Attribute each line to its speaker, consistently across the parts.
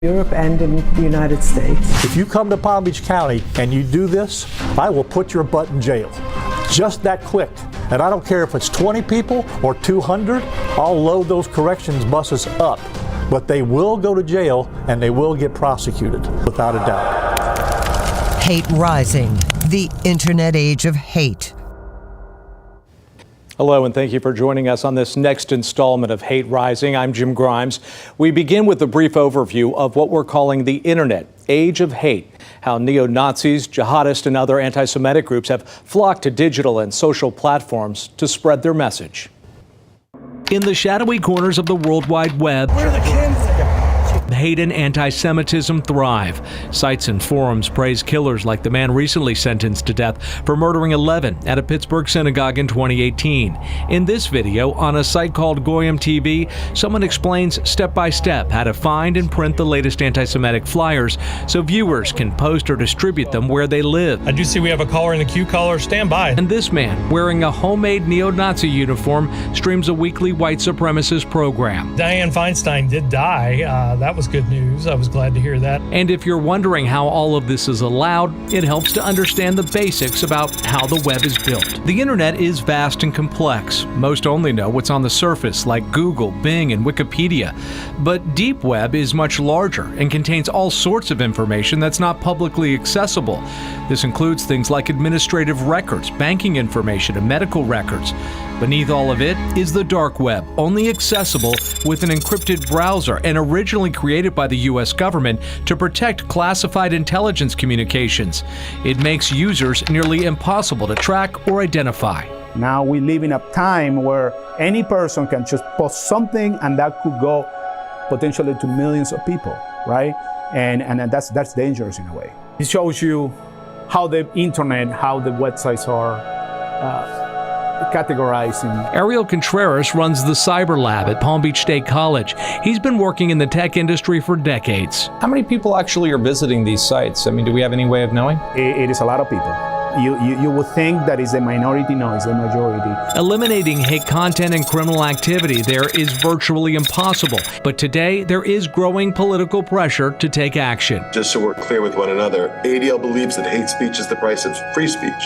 Speaker 1: Europe and in the United States.
Speaker 2: If you come to Palm Beach County and you do this, I will put your butt in jail. Just that quick. And I don't care if it's 20 people or 200, I'll load those corrections buses up. But they will go to jail and they will get prosecuted, without a doubt.
Speaker 3: Hate rising, the internet age of hate.
Speaker 4: Hello, and thank you for joining us on this next installment of Hate Rising. I'm Jim Grimes. We begin with a brief overview of what we're calling the internet age of hate, how neo-Nazis, jihadists, and other anti-Semitic groups have flocked to digital and social platforms to spread their message. In the shadowy corners of the World Wide Web, where are the kids? Hate and anti-Semitism thrive. Sites and forums praise killers like the man recently sentenced to death for murdering 11 at a Pittsburgh synagogue in 2018. In this video, on a site called Goyim TV, someone explains step by step how to find and print the latest anti-Semitic flyers so viewers can post or distribute them where they live.
Speaker 5: I do see we have a caller in the queue. Caller, stand by.
Speaker 4: And this man, wearing a homemade neo-Nazi uniform, streams a weekly white supremacist program.
Speaker 5: Dianne Feinstein did die. That was good news. I was glad to hear that.
Speaker 4: And if you're wondering how all of this is allowed, it helps to understand the basics about how the web is built. The internet is vast and complex. Most only know what's on the surface, like Google, Bing, and Wikipedia. But deep web is much larger and contains all sorts of information that's not publicly accessible. This includes things like administrative records, banking information, and medical records. Beneath all of it is the dark web, only accessible with an encrypted browser and originally created by the U.S. government to protect classified intelligence communications. It makes users nearly impossible to track or identify.
Speaker 6: Now we live in a time where any person can just post something and that could go potentially to millions of people, right? And that's dangerous in a way. It shows you how the internet, how the websites are categorizing.
Speaker 4: Ariel Contreras runs the Cyber Lab at Palm Beach State College. He's been working in the tech industry for decades.
Speaker 7: How many people actually are visiting these sites? I mean, do we have any way of knowing?
Speaker 6: It is a lot of people. You would think that is a minority. No, it's the majority.
Speaker 4: Eliminating hate content and criminal activity there is virtually impossible. But today, there is growing political pressure to take action.
Speaker 8: Just so we're clear with one another, ADL believes that hate speech is the price of free speech.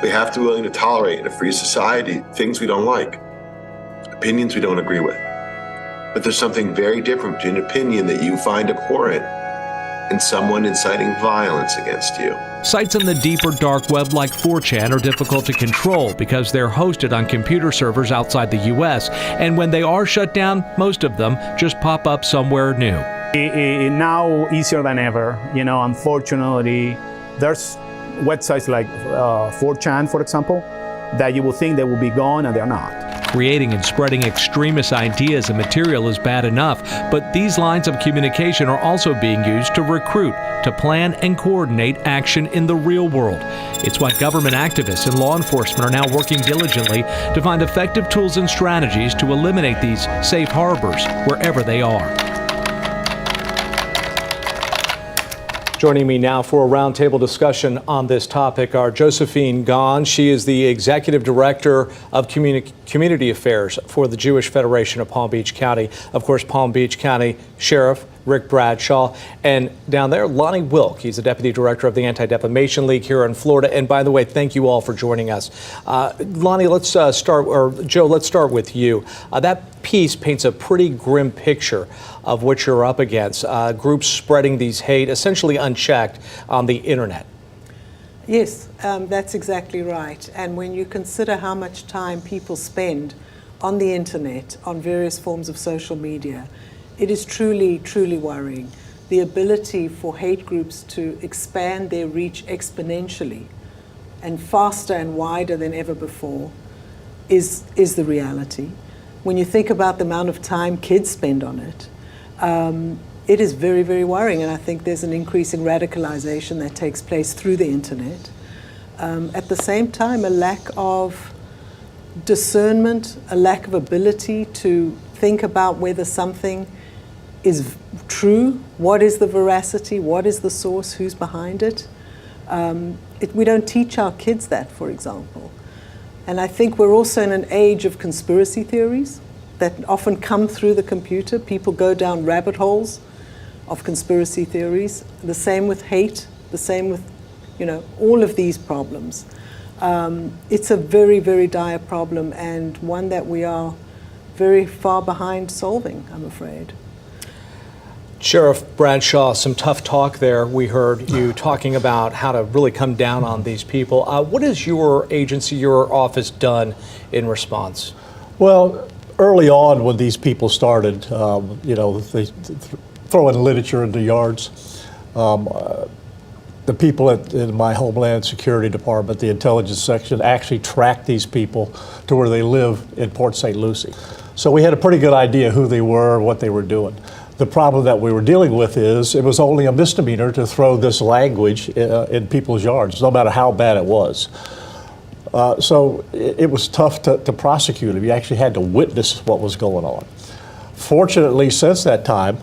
Speaker 8: We have to be willing to tolerate in a free society things we don't like, opinions we don't agree with. But there's something very different between an opinion that you find abhorrent and someone inciting violence against you.
Speaker 4: Sites on the deeper dark web like 4chan are difficult to control because they're hosted on computer servers outside the U.S. And when they are shut down, most of them just pop up somewhere new.
Speaker 6: Now easier than ever. Unfortunately, there's websites like 4chan, for example, that you would think they will be gone and they're not.
Speaker 4: Creating and spreading extremist ideas and material is bad enough, but these lines of communication are also being used to recruit, to plan and coordinate action in the real world. It's why government activists and law enforcement are now working diligently to find effective tools and strategies to eliminate these safe harbors wherever they are. Joining me now for a roundtable discussion on this topic are Josephine Gahn. She is the Executive Director of Community Affairs for the Jewish Federation of Palm Beach County. Of course, Palm Beach County Sheriff Rick Bradshaw. And down there, Lonnie Wilk. He's the Deputy Director of the Anti-Defamation League here in Florida. And by the way, thank you all for joining us. Lonnie, let's start, or Joe, let's start with you. That piece paints a pretty grim picture of what you're up against. Groups spreading these hate essentially unchecked on the internet.
Speaker 1: Yes, that's exactly right. And when you consider how much time people spend on the internet, on various forms of social media, it is truly, truly worrying. The ability for hate groups to expand their reach exponentially and faster and wider than ever before is the reality. When you think about the amount of time kids spend on it, it is very, very worrying. And I think there's an increase in radicalization that takes place through the internet. At the same time, a lack of discernment, a lack of ability to think about whether something is true, what is the veracity, what is the source, who's behind it. We don't teach our kids that, for example. And I think we're also in an age of conspiracy theories that often come through the computer. People go down rabbit holes of conspiracy theories. The same with hate, the same with, all of these problems. It's a very, very dire problem, and one that we are very far behind solving, I'm afraid.
Speaker 4: Sheriff Bradshaw, some tough talk there. We heard you talking about how to really come down on these people. What has your agency, your office done in response?
Speaker 2: Well, early on when these people started, they throwing literature into yards. The people in my Homeland Security Department, the intelligence section, actually tracked these people to where they live in Port St. Lucie. So we had a pretty good idea who they were, what they were doing. The problem that we were dealing with is it was only a misdemeanor to throw this language in people's yards, no matter how bad it was. So it was tough to prosecute them. You actually had to witness what was going on. Fortunately, since that time,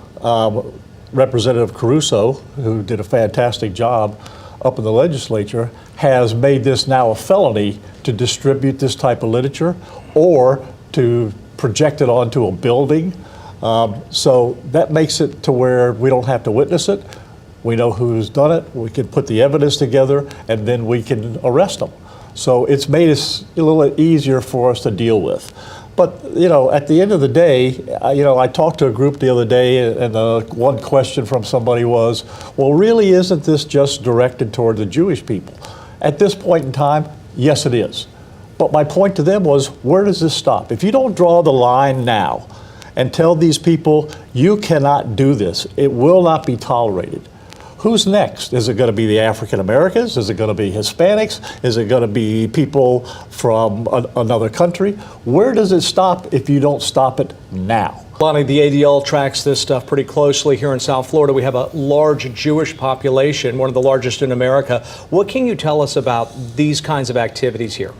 Speaker 2: Representative Caruso, who did a fantastic job up in the legislature, has made this now a felony to distribute this type of literature or to project it onto a building. So that makes it to where we don't have to witness it. We know who's done it. We can put the evidence together, and then we can arrest them. So it's made it a little easier for us to deal with. But, at the end of the day, I talked to a group the other day, and one question from somebody was, well, really isn't this just directed toward the Jewish people? At this point in time, yes, it is. But my point to them was, where does this stop? If you don't draw the line now and tell these people, you cannot do this, it will not be tolerated. Who's next? Is it going to be the African Americans? Is it going to be Hispanics? Is it going to be people from another country? Where does it stop if you don't stop it now?
Speaker 4: Lonnie, the ADL tracks this stuff pretty closely here in South Florida. We have a large Jewish population, one of the largest in America. What can you tell us about these kinds of activities here?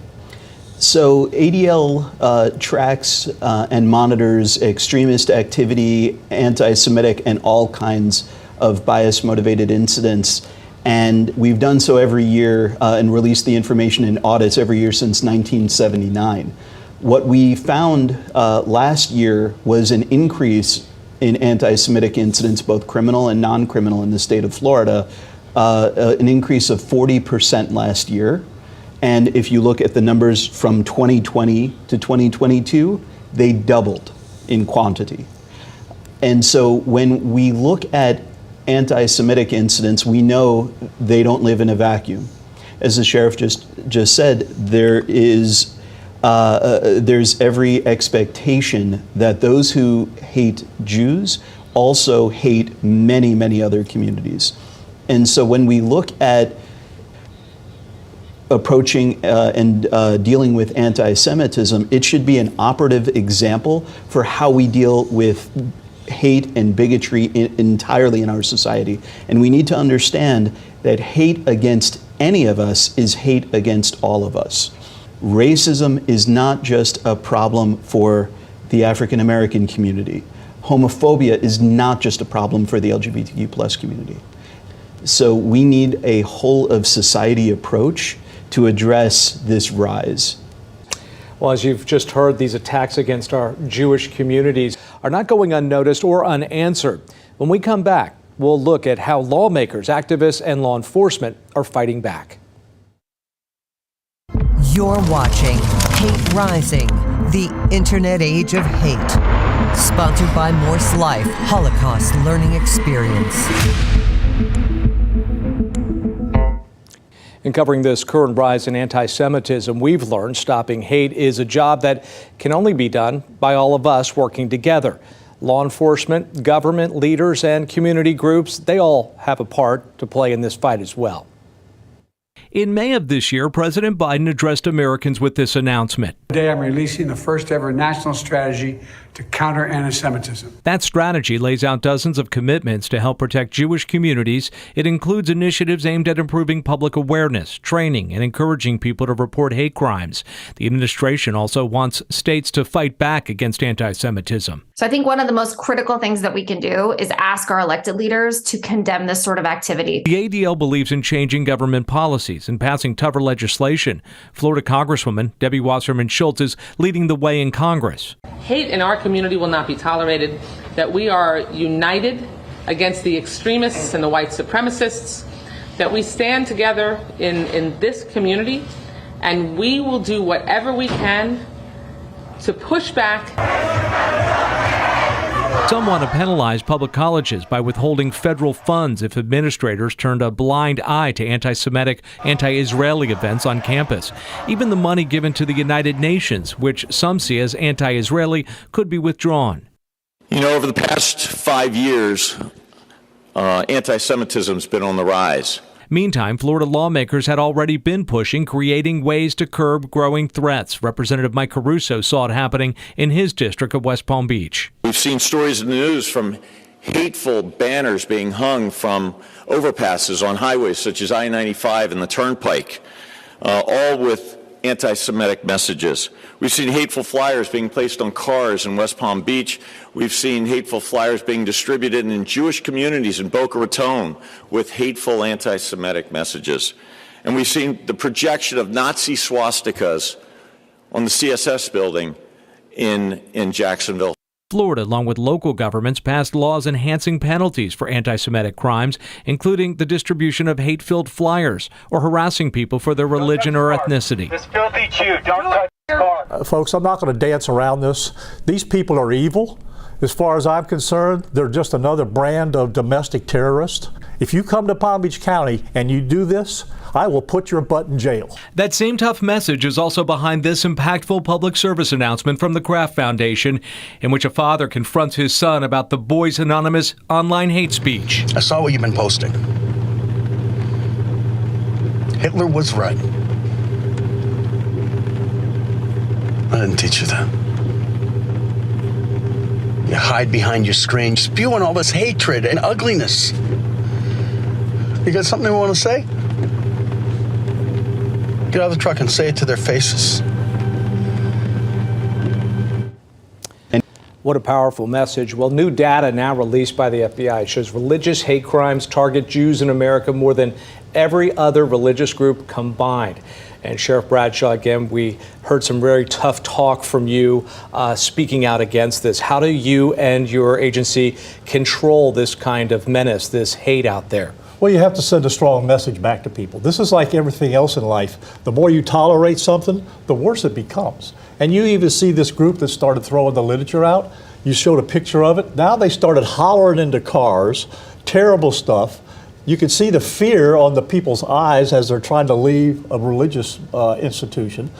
Speaker 9: So ADL tracks and monitors extremist activity, anti-Semitic, and all kinds of bias-motivated incidents. And we've done so every year and released the information in audits every year since 1979. What we found last year was an increase in anti-Semitic incidents, both criminal and non-criminal, in the state of Florida, an increase of 40% last year. And if you look at the numbers from 2020 to 2022, they doubled in quantity. And so when we look at anti-Semitic incidents, we know they don't live in a vacuum. As the sheriff just said, there's every expectation that those who hate Jews also hate many, many other communities. And so when we look at approaching and dealing with anti-Semitism, it should be an operative example for how we deal with hate and bigotry entirely in our society. And we need to understand that hate against any of us is hate against all of us. Racism is not just a problem for the African American community. Homophobia is not just a problem for the LGBTQ+ community. So we need a whole of society approach to address this rise.
Speaker 4: Well, as you've just heard, these attacks against our Jewish communities are not going unnoticed or unanswered. When we come back, we'll look at how lawmakers, activists, and law enforcement are fighting back.
Speaker 3: You're watching Hate Rising, the Internet Age of Hate. Sponsored by Morse Life Holocaust Learning Experience.
Speaker 4: In covering this current rise in anti-Semitism, we've learned stopping hate is a job that can only be done by all of us working together. Law enforcement, government leaders, and community groups, they all have a part to play in this fight as well.
Speaker 10: In May of this year, President Biden addressed Americans with this announcement.
Speaker 11: Today, I'm releasing the first ever national strategy to counter anti-Semitism.
Speaker 10: That strategy lays out dozens of commitments to help protect Jewish communities. It includes initiatives aimed at improving public awareness, training, and encouraging people to report hate crimes. The administration also wants states to fight back against anti-Semitism.
Speaker 12: So I think one of the most critical things that we can do is ask our elected leaders to condemn this sort of activity.
Speaker 10: The ADL believes in changing government policies and passing tougher legislation. Florida Congresswoman Debbie Wasserman Schultz is leading the way in Congress.
Speaker 13: Hate in our community will not be tolerated, that we are united against the extremists and the white supremacists, that we stand together in this community, and we will do whatever we can to push back.
Speaker 10: Some want to penalize public colleges by withholding federal funds if administrators turned a blind eye to anti-Semitic, anti-Israeli events on campus. Even the money given to the United Nations, which some see as anti-Israeli, could be withdrawn.
Speaker 14: You know, over the past 5 years, anti-Semitism has been on the rise.
Speaker 10: Meantime, Florida lawmakers had already been pushing, creating ways to curb growing threats. Representative Mike Caruso saw it happening in his district of West Palm Beach.
Speaker 14: We've seen stories in the news from hateful banners being hung from overpasses on highways such as I-95 and the Turnpike, all with anti-Semitic messages. We've seen hateful flyers being placed on cars in West Palm Beach. We've seen hateful flyers being distributed in Jewish communities in Boca Raton with hateful anti-Semitic messages. And we've seen the projection of Nazi swastikas on the CSS building in Jacksonville.
Speaker 10: Florida, along with local governments, passed laws enhancing penalties for anti-Semitic crimes, including the distribution of hate-filled flyers or harassing people for their religion or ethnicity.
Speaker 15: This filthy Jew, don't touch the car.
Speaker 2: Folks, I'm not going to dance around this. These people are evil. As far as I'm concerned, they're just another brand of domestic terrorist. If you come to Palm Beach County and you do this, I will put your butt in jail.
Speaker 10: That same tough message is also behind this impactful public service announcement from the Kraft Foundation, in which a father confronts his son about the Boys Anonymous online hate speech.
Speaker 16: I saw what you've been posting. Hitler was right. I didn't teach you that. You hide behind your screen, spewing all this hatred and ugliness. You got something you want to say? Get out of the truck and say it to their faces.
Speaker 4: What a powerful message. Well, new data now released by the FBI shows religious hate crimes target Jews in America more than every other religious group combined. And Sheriff Bradshaw, again, we heard some very tough talk from you speaking out against this. How do you and your agency control this kind of menace, this hate out there?
Speaker 2: Well, you have to send a strong message back to people. This is like everything else in life. The more you tolerate something, the worse it becomes. And you even see this group that started throwing the literature out. You showed a picture of it. Now they started hollering into cars, terrible stuff. You can see the fear on the people's eyes as they're trying to leave a religious institution.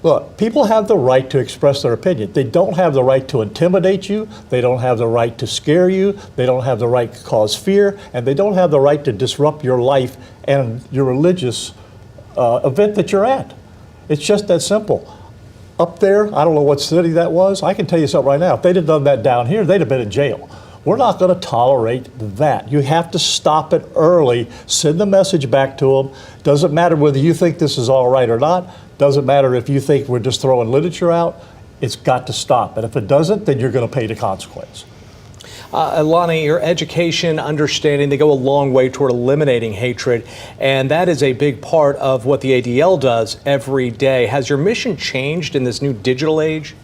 Speaker 2: Look, people have the right to express their opinion. They don't have the right to intimidate you. They don't have the right to scare you. They don't have the right to cause fear. And they don't have the right to disrupt your life and your religious event that you're at. It's just that simple. Up there, I don't know what city that was. I can tell you something right now. If they'd have done that down here, they'd have been in jail. We're not going to tolerate that. You have to stop it early. Send the message back to them. Doesn't matter whether you think this is all right or not. Doesn't matter if you think we're just throwing literature out. It's got to stop. And if it doesn't, then you're going to pay the consequence.
Speaker 4: Lonnie, your education, understanding, they go a long way toward eliminating hatred, and that is a big part of what the ADL does every day. Has your mission changed in this new digital age?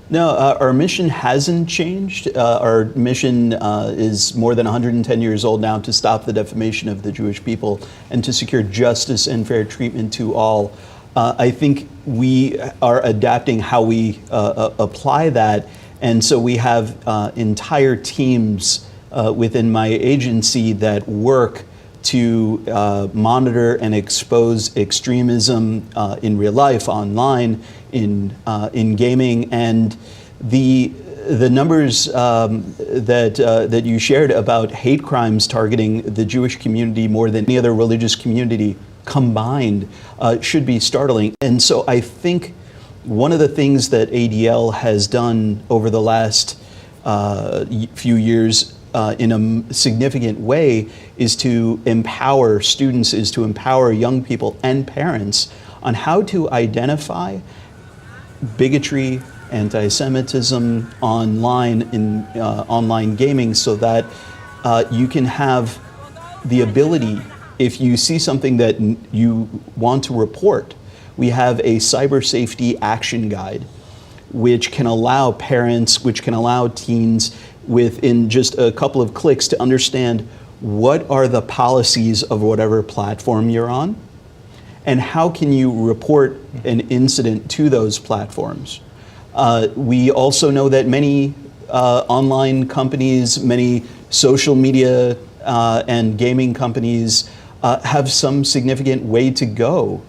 Speaker 9: No, our mission hasn't changed. Our mission is more than 110 years old now, to stop the defamation of the Jewish people and to secure justice and fair treatment to all. I think we are adapting how we apply that. And so we have entire teams within my agency that work to monitor and expose extremism in real life, online, in gaming, and the numbers that you shared about hate crimes targeting the Jewish community more than any other religious community combined should be startling. And so I think one of the things that ADL has done over the last few years in a significant way is to empower students, is to empower young people and parents on how to identify bigotry, anti-Semitism online in online gaming, so that you can have the ability, if you see something that you want to report, we have a cyber safety action guide which can allow parents, which can allow teens within just a couple of clicks to understand what are the policies of whatever platform you're on, and how can you report an incident to those platforms. We also know that many online companies, many social media and gaming companies have some significant way to go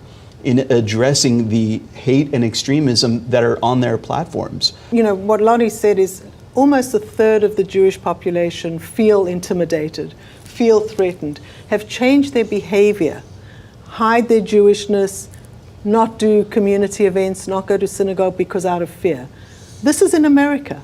Speaker 9: in addressing the hate and extremism that are on their platforms.
Speaker 1: You know, what Lonnie said is almost a third of the Jewish population feel intimidated, feel threatened, have changed their behavior, hide their Jewishness, not do community events, not go to synagogue because out of fear. This is in America.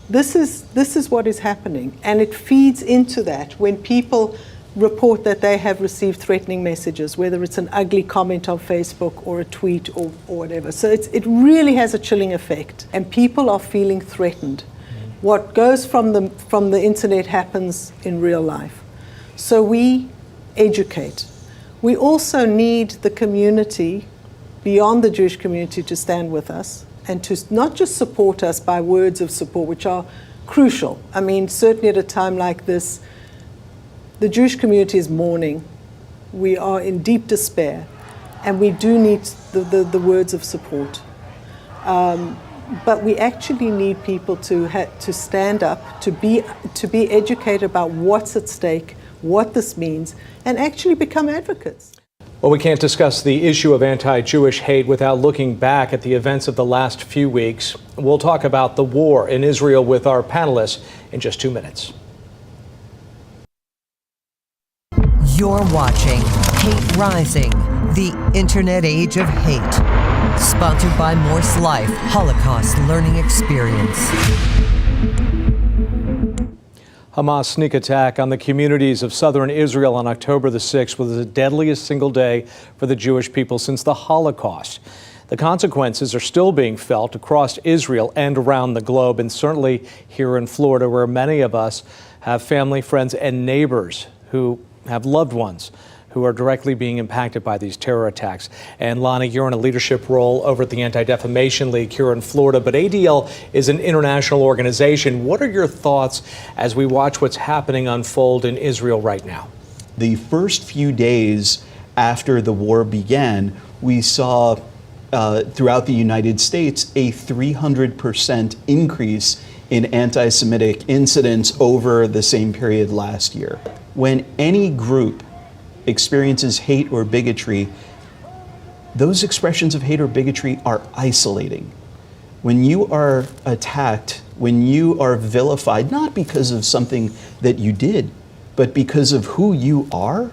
Speaker 1: This is what is happening, and it feeds into that when people report that they have received threatening messages, whether it's an ugly comment on Facebook or a tweet or whatever. So it really has a chilling effect, and people are feeling threatened. What goes from the internet happens in real life. So we educate. We also need the community, beyond the Jewish community, to stand with us and to not just support us by words of support, which are crucial. I mean, certainly at a time like this, the Jewish community is mourning. We are in deep despair, and we do need the words of support. But we actually need people to stand up, to be educated about what's at stake, what this means, and actually become advocates.
Speaker 4: Well, we can't discuss the issue of anti-Jewish hate without looking back at the events of the last few weeks. We'll talk about the war in Israel with our panelists in just 2 minutes.
Speaker 3: You're watching Hate Rising, the Internet Age of Hate. Sponsored by Morse Life Holocaust Learning Experience.
Speaker 4: Hamas' sneak attack on the communities of southern Israel on October the 6th was the deadliest single day for the Jewish people since the Holocaust. The consequences are still being felt across Israel and around the globe, and certainly here in Florida, where many of us have family, friends, and neighbors who have loved ones who are directly being impacted by these terror attacks. And Lonnie, you're in a leadership role over at the Anti-Defamation League here in Florida, but ADL is an international organization. What are your thoughts as we watch what's happening unfold in Israel right now?
Speaker 9: The first few days after the war began, we saw throughout the United States a 300% increase in anti-Semitic incidents over the same period last year. When any group experiences hate or bigotry, those expressions of hate or bigotry are isolating. When you are attacked, when you are vilified, not because of something that you did, but because of who you are,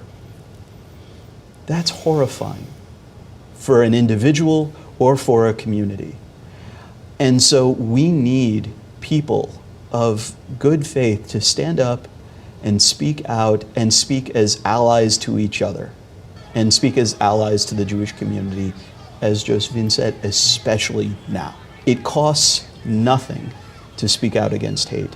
Speaker 9: that's horrifying for an individual or for a community. And so we need people of good faith to stand up and speak out and speak as allies to each other and speak as allies to the Jewish community, as Josephine said, especially now. It costs nothing to speak out against hate.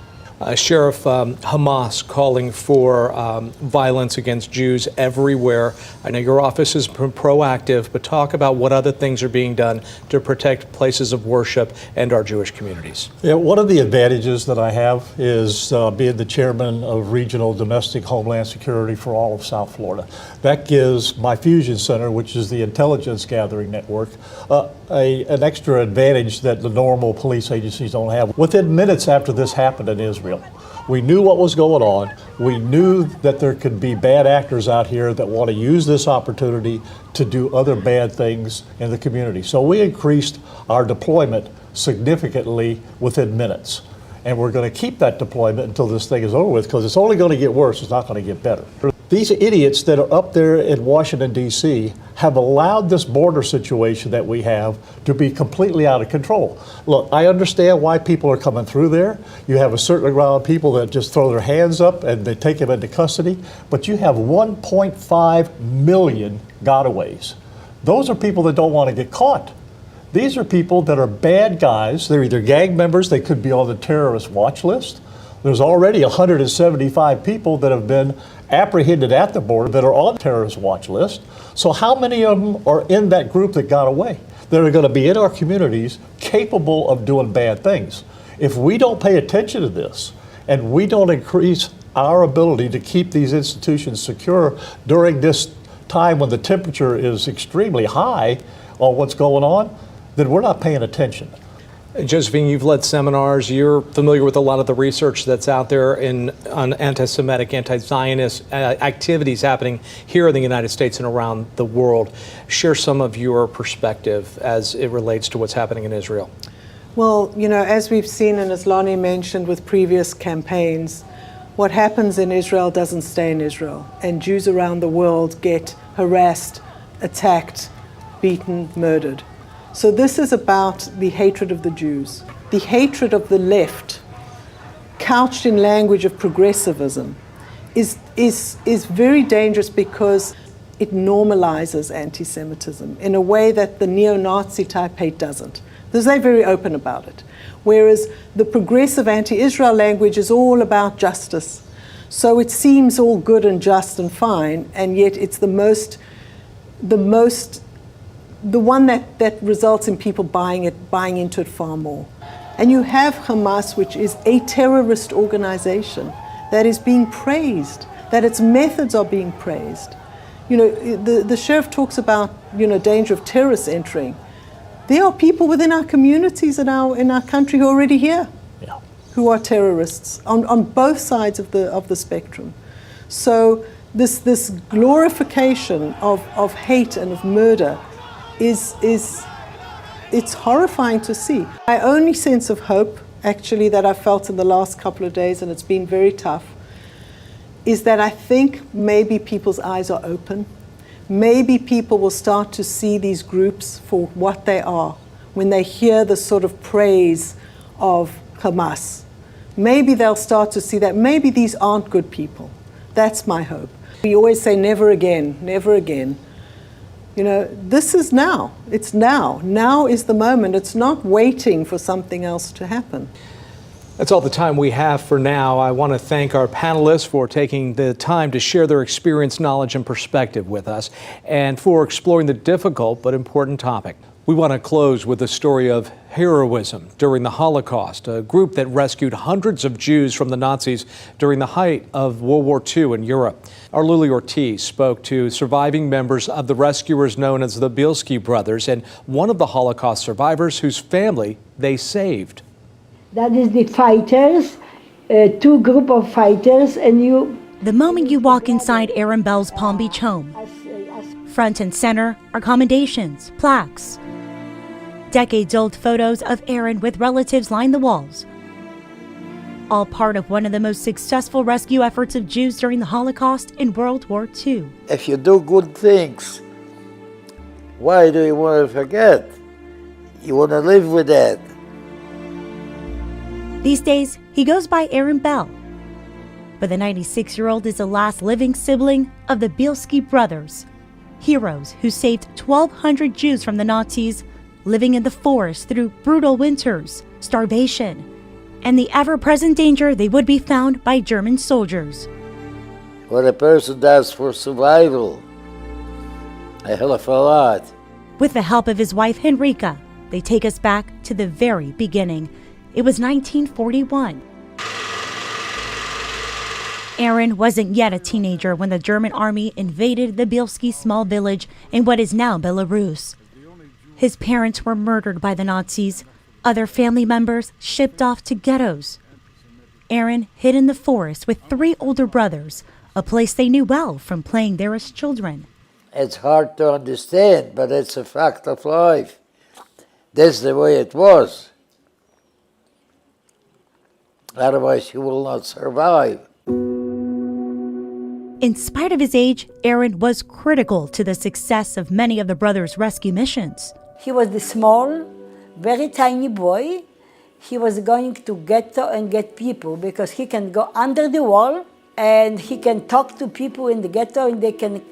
Speaker 4: Sheriff, Hamas calling for violence against Jews everywhere. I know your office has been proactive, but talk about what other things are being done to protect places of worship and our Jewish communities.
Speaker 2: Yeah, one of the advantages that I have is being the chairman of Regional Domestic Homeland Security for all of South Florida. That gives my Fusion Center, which is the intelligence gathering network, an extra advantage that the normal police agencies don't have. Within minutes after this happened in Israel, we knew what was going on. We knew that there could be bad actors out here that want to use this opportunity to do other bad things in the community. So we increased our deployment significantly within minutes. And we're going to keep that deployment until this thing is over with, because it's only going to get worse, it's not going to get better. These idiots that are up there in Washington, D.C. have allowed this border situation that we have to be completely out of control. Look, I understand why people are coming through there. You have a certain amount of people that just throw their hands up and they take them into custody, but you have 1.5 million gotaways. Those are people that don't want to get caught. These are people that are bad guys. They're either gang members, they could be on the terrorist watch list. There's already 175 people that have been apprehended at the border that are on the terrorist watch list. So how many of them are in that group that got away? that are going to be in our communities capable of doing bad things. If we don't pay attention to this and we don't increase our ability to keep these institutions secure during this time when the temperature is extremely high on what's going on, then we're not paying attention.
Speaker 4: Josephine, you've led seminars. You're familiar with a lot of the research that's out there on anti-Semitic, anti-Zionist activities happening here in the United States and around the world. Share some of your perspective as it relates to what's happening in Israel.
Speaker 1: Well, you know, as we've seen and as Lonnie mentioned with previous campaigns, what happens in Israel doesn't stay in Israel. And Jews around the world get harassed, attacked, beaten, murdered. So this is about the hatred of the Jews, the hatred of the left, couched in language of progressivism, is very dangerous because it normalizes anti-Semitism in a way that the neo-Nazi type hate doesn't. Because they're very open about it. Whereas the progressive anti-Israel language is all about justice. So it seems all good and just and fine, and yet it's the one that results in people buying into it far more. And you have Hamas, which is a terrorist organization that is being praised, that its methods are being praised. You know, the sheriff talks about, you know, danger of terrorists entering. There are people within our communities in our country who are already here, who are terrorists on both sides of the spectrum. So this glorification of hate and of murder it's horrifying to see. My only sense of hope, actually, that I've felt in the last couple of days, and it's been very tough, is that I think maybe people's eyes are open. Maybe people will start to see these groups for what they are when they hear the sort of praise of Hamas. Maybe they'll start to see that maybe these aren't good people. That's my hope. We always say never again, never again. You know, this is now. It's now. Now is the moment. It's not waiting for something else to happen.
Speaker 4: That's all the time we have for now. I want to thank our panelists for taking the time to share their experience, knowledge, and perspective with us, and for exploring the difficult but important topic. We want to close with a story of heroism during the Holocaust, a group that rescued hundreds of Jews from the Nazis during the height of World War II in Europe. Our Lily Ortiz spoke to surviving members of the rescuers known as the Bielski brothers and one of the Holocaust survivors whose family they saved.
Speaker 17: That is the fighters, two group of fighters, and you...
Speaker 18: The moment you walk inside Aaron Bell's Palm Beach home, front and center are commendations, plaques. Decades-old photos of Aaron with relatives line the walls. All part of one of the most successful rescue efforts of Jews during the Holocaust in World War II.
Speaker 19: If you do good things, why do you want to forget? You want to live with that.
Speaker 18: These days, he goes by Aaron Bell. But the 96-year-old is the last living sibling of the Bielski brothers, heroes who saved 1,200 Jews from the Nazis, living in the forest through brutal winters, starvation, and the ever-present danger they would be found by German soldiers.
Speaker 19: What a person does for survival, a hell of a lot.
Speaker 18: With the help of his wife, Henrika, they take us back to the very beginning. It was 1941. Aaron wasn't yet a teenager when the German army invaded the Bielski small village in what is now Belarus. His parents were murdered by the Nazis. Other family members shipped off to ghettos. Aaron hid in the forest with 3 older brothers, a place they knew well from playing there as children.
Speaker 19: It's hard to understand, but it's a fact of life. That's the way it was. Otherwise, you will not survive.
Speaker 18: In spite of his age, Aaron was critical to the success of many of the brothers' rescue missions.
Speaker 17: He was the small, very tiny boy. He was going to ghetto and get people because he can go under the wall and he can talk to people in the ghetto and they can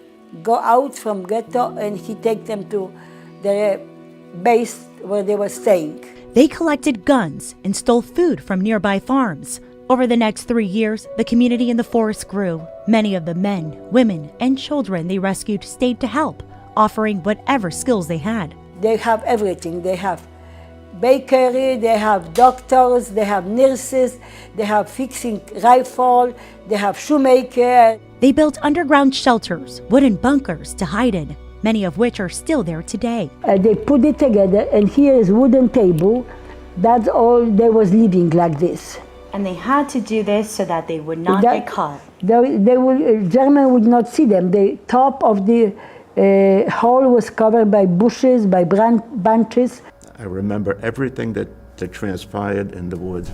Speaker 17: go out from ghetto and he take them to the base where they were staying.
Speaker 18: They collected guns and stole food from nearby farms. Over the next 3 years, the community in the forest grew. Many of the men, women, and children they rescued stayed to help, offering whatever skills they had.
Speaker 17: They have everything. They have bakery, they have doctors, they have nurses, they have fixing rifle, they have shoemaker.
Speaker 18: They built underground shelters, wooden bunkers to hide in, many of which are still there today.
Speaker 17: They put it together, and here is wooden table. That's all they was living like this.
Speaker 18: And they had to do this so that they would not get caught.
Speaker 17: German would not see them. The top of the hall was covered by bushes, by branches.
Speaker 20: I remember everything that transpired in the woods.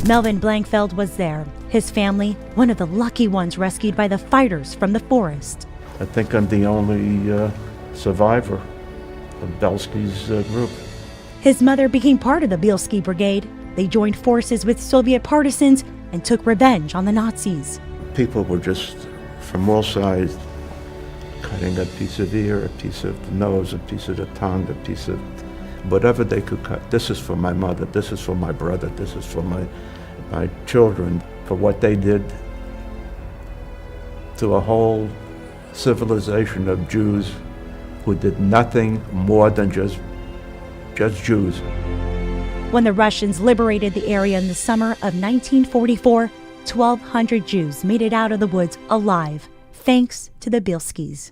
Speaker 18: Melvin Blankfeld was there. His family, one of the lucky ones rescued by the fighters from the forest.
Speaker 20: I think I'm the only survivor of Belsky's group.
Speaker 18: His mother became part of the Bielski Brigade. They joined forces with Soviet partisans and took revenge on the Nazis.
Speaker 20: People were just from all sides cutting a piece of ear, a piece of the nose, a piece of the tongue, a piece of whatever they could cut. This is for my mother, this is for my brother, this is for my children, for what they did to a whole civilization of Jews who did nothing more than just Jews.
Speaker 18: When the Russians liberated the area in the summer of 1944, 1,200 Jews made it out of the woods alive, thanks to the Bielskis.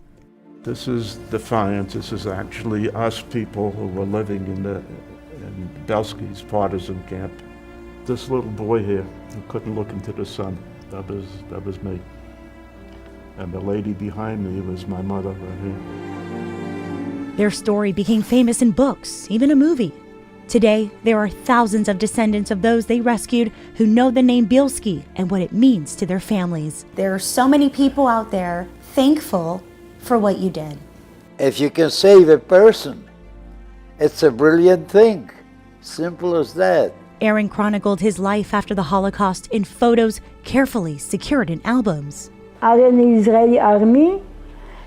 Speaker 20: This is defiance. This is actually us people who were living in Belsky's partisan camp. This little boy here who couldn't look into the sun, that was me. And the lady behind me was my mother right here.
Speaker 18: Their story became famous in books, even a movie. Today, there are thousands of descendants of those they rescued who know the name Bielski and what it means to their families.
Speaker 21: There are so many people out there thankful for what you did.
Speaker 19: If you can save a person, it's a brilliant thing. Simple as that.
Speaker 18: Aaron chronicled his life after the Holocaust in photos carefully secured in albums.
Speaker 17: Aaron is Israeli army.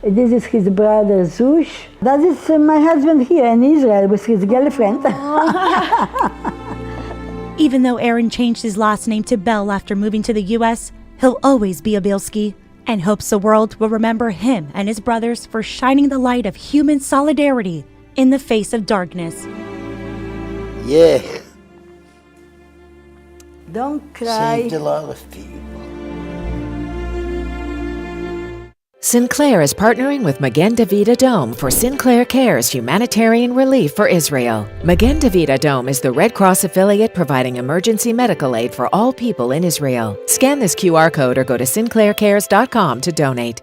Speaker 17: This is his brother Zush. That is my husband here in Israel with his girlfriend.
Speaker 18: Even though Aaron changed his last name to Bell after moving to the U.S., he'll always be a Bielski and hopes the world will remember him and his brothers for shining the light of human solidarity in the face of darkness.
Speaker 19: Yeah.
Speaker 17: Don't cry.
Speaker 19: Saved a lot of people.
Speaker 22: Sinclair is partnering with Magen David Adom for Sinclair Cares humanitarian relief for Israel. Magen David Adom is the Red Cross affiliate providing emergency medical aid for all people in Israel. Scan this QR code or go to sinclaircares.com to donate.